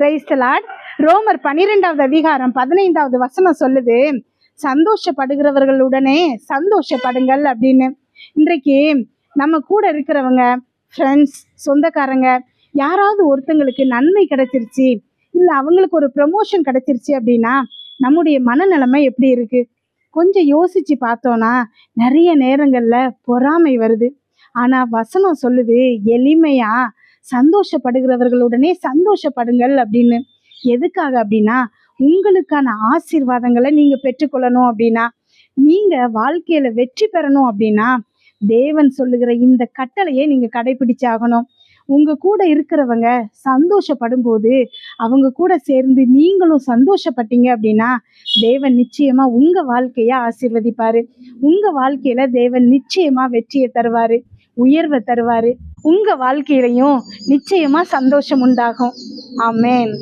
Praise the Lord. ரோமர் 12வது அதிகாரம் 15வது வசனம் சொல்லுது, சந்தோஷப்படுகிறவர்களுடனே சந்தோஷப்படுங்கள் அப்படின்னு. இன்றைக்கு நம்ம கூட இருக்கிறவங்க, ஃப்ரெண்ட்ஸ், சொந்தக்காரங்க, யாராவது ஒருத்தங்களுக்கு நன்மை கிடைச்சிருச்சு, இல்லை அவங்களுக்கு ஒரு ப்ரமோஷன் கிடைச்சிருச்சு அப்படின்னா நம்முடைய மனநிலைமை எப்படி இருக்கு? கொஞ்சம் யோசிச்சு பார்த்தோன்னா நிறைய நேரங்கள்ல பொறாமை வருது. ஆனா வசனம் சொல்லுது, எளிமையா சந்தோஷப்படுகிறவர்களுடனே சந்தோஷப்படுங்கள் அப்படின்னு. எதுக்காக அப்படின்னா, உங்களுக்கான ஆசீர்வாதங்களை நீங்க பெற்றுக்கொள்ளணும் அப்படின்னா, நீங்க வாழ்க்கையில வெற்றி பெறணும் அப்படின்னா, தேவன் சொல்லுகிற இந்த கட்டளையை நீங்க கடைபிடிச்சாகணும். உங்க கூட இருக்கிறவங்க சந்தோஷப்படும் போது அவங்க கூட சேர்ந்து நீங்களும் சந்தோஷப்பட்டீங்க அப்படின்னா, தேவன் நிச்சயமா உங்க வாழ்க்கைய ஆசீர்வதிப்பாரு. உங்க வாழ்க்கையில தேவன் நிச்சயமா வெற்றியை தருவாரு, உயர்வை தருவாரு. உங்க வாழ்க்கையிலையும் நிச்சயமா சந்தோஷம் உண்டாகும். ஆமென்.